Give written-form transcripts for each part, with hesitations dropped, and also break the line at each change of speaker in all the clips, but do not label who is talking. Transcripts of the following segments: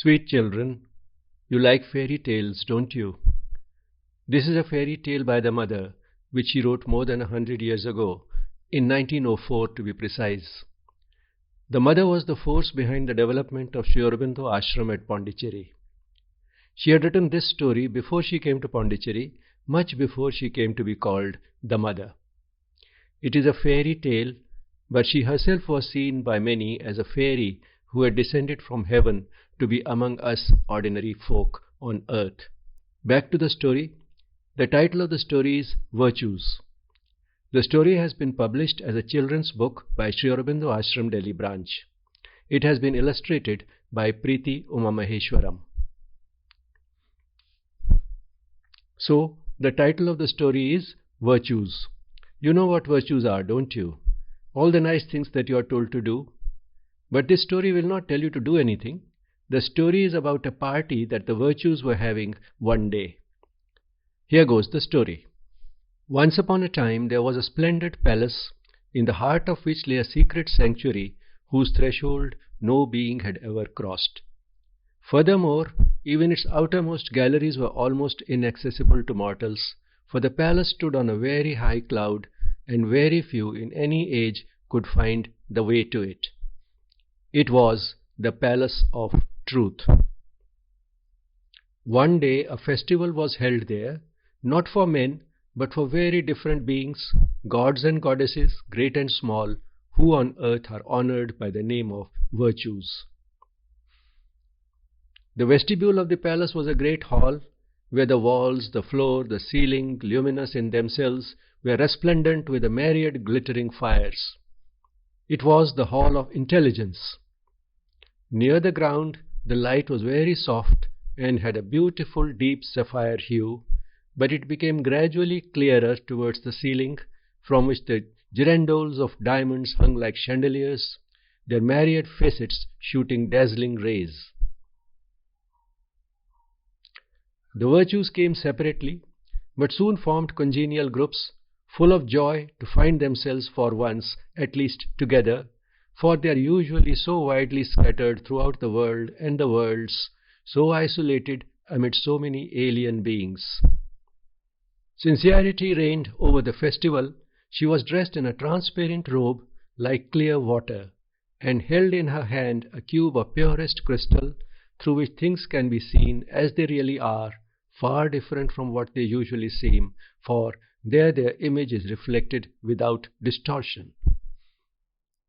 Sweet children, you like fairy tales, don't you? This is a fairy tale by the mother, which she wrote more than 100 years ago, in 1904 to be precise. The mother was the force behind the development of Sri Aurobindo Ashram at Pondicherry. She had written this story before she came to Pondicherry, much before she came to be called the mother. It is a fairy tale, but she herself was seen by many as a fairy who had descended from heaven to be among us ordinary folk on earth. Back to the story. The title of the story is Virtues. The story has been published as a children's book by Sri Aurobindo Ashram Delhi branch. It has been illustrated by Preeti Umamaheshwaram. So, the title of the story is Virtues. You know what virtues are, don't you? All the nice things that you are told to do. But this story will not tell you to do anything. The story is about a party that the virtues were having one day. Here goes the story. Once upon a time there was a splendid palace, in the heart of which lay a secret sanctuary whose threshold no being had ever crossed. Furthermore, even its outermost galleries were almost inaccessible to mortals, for the palace stood on a very high cloud, and very few in any age could find the way to it. It was the Palace of Truth. One day a festival was held there, not for men, but for very different beings, gods and goddesses, great and small, who on earth are honored by the name of virtues. The vestibule of the palace was a great hall, where the walls, the floor, the ceiling, luminous in themselves, were resplendent with a myriad glittering fires. It was the hall of intelligence. Near the ground, the light was very soft and had a beautiful deep sapphire hue, but it became gradually clearer towards the ceiling, from which the girandoles of diamonds hung like chandeliers, their myriad facets shooting dazzling rays. The virtues came separately, but soon formed congenial groups, full of joy to find themselves for once at least together, for they are usually so widely scattered throughout the world and the worlds, so isolated amid so many alien beings. Sincerity reigned over the festival. She was dressed in a transparent robe like clear water, and held in her hand a cube of purest crystal, through which things can be seen as they really are, far different from what they usually seem, for there their image is reflected without distortion.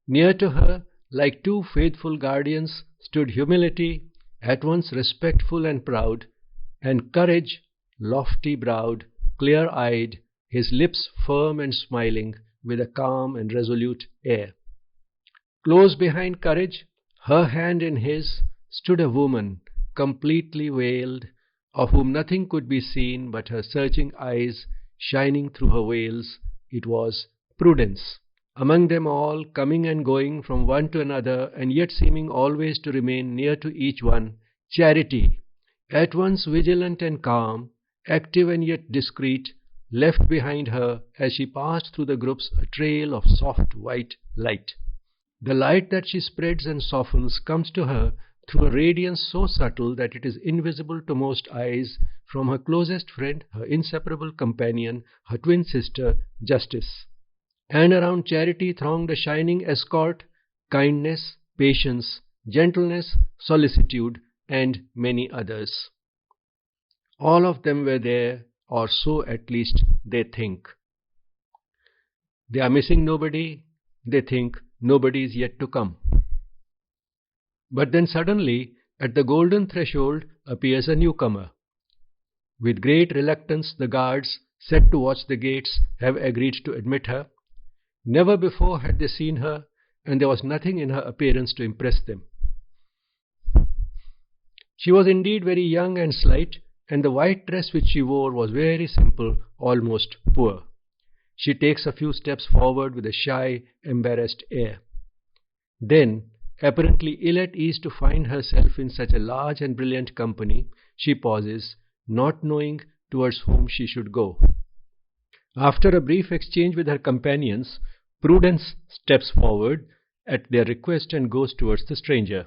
Near to her, like two faithful guardians, stood humility, at once respectful and proud, and courage, lofty-browed, clear-eyed, his lips firm and smiling, with a calm and resolute air. Close behind courage, her hand in his, stood a woman, completely veiled, of whom nothing could be seen but her searching eyes shining through her veils. It was Prudence. Among them all, coming and going from one to another, and yet seeming always to remain near to each one, Charity, at once vigilant and calm, active and yet discreet, left behind her, as she passed through the groups, a trail of soft white light. The light that she spreads and softens comes to her through a radiance so subtle that it is invisible to most eyes, from her closest friend, her inseparable companion, her twin sister, Justice. And around Charity thronged a shining escort, kindness, patience, gentleness, solicitude, and many others. All of them were there, or so at least they think. They are missing nobody. They think nobody is yet to come. But then suddenly, at the golden threshold, appears a newcomer. With great reluctance, the guards, set to watch the gates, have agreed to admit her. Never before had they seen her, and there was nothing in her appearance to impress them. She was indeed very young and slight, and the white dress which she wore was very simple, almost poor. She takes a few steps forward with a shy, embarrassed air. Then, apparently ill at ease to find herself in such a large and brilliant company, she pauses, not knowing towards whom she should go. After a brief exchange with her companions, Prudence steps forward at their request and goes towards the stranger.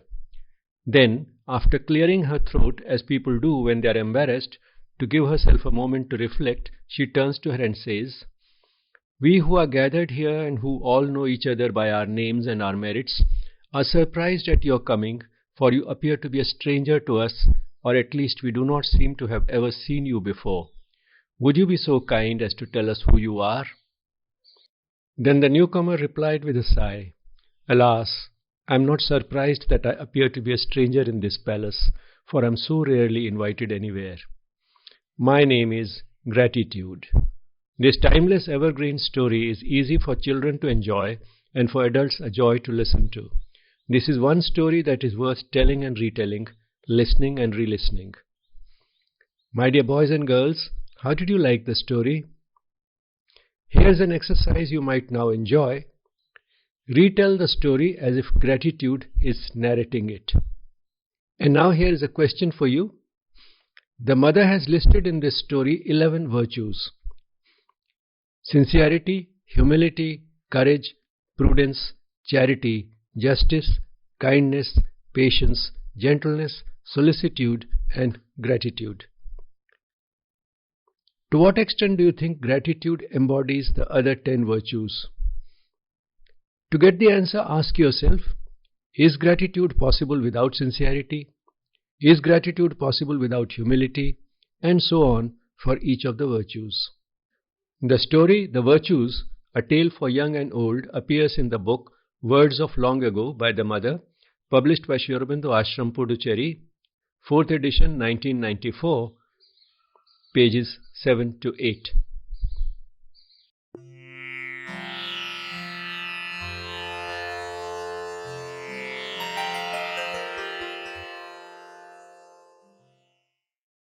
Then, after clearing her throat, as people do when they are embarrassed, to give herself a moment to reflect, she turns to her and says, "We who are gathered here and who all know each other by our names and our merits are surprised at your coming, for you appear to be a stranger to us, or at least we do not seem to have ever seen you before. Would you be so kind as to tell us who you are?" Then the newcomer replied with a sigh, "Alas, I am not surprised that I appear to be a stranger in this palace, for I am so rarely invited anywhere. My name is Gratitude." This timeless evergreen story is easy for children to enjoy and for adults a joy to listen to. This is one story that is worth telling and retelling, listening and re-listening. My dear boys and girls, how did you like the story? Here's an exercise you might now enjoy. Retell the story as if gratitude is narrating it. And now here is a question for you. The mother has listed in this story 11 virtues: sincerity, humility, courage, prudence, charity, justice, kindness, patience, gentleness, solicitude, and gratitude. To what extent do you think gratitude embodies the other 10 virtues? To get the answer, ask yourself, is gratitude possible without sincerity? Is gratitude possible without humility? And so on for each of the virtues. The story, The Virtues, A Tale for Young and Old, appears in the book Words of Long Ago by the Mother, published by Sri Aurobindo Ashram, Puducherry, 4th edition, 1994, pages 7 to 8.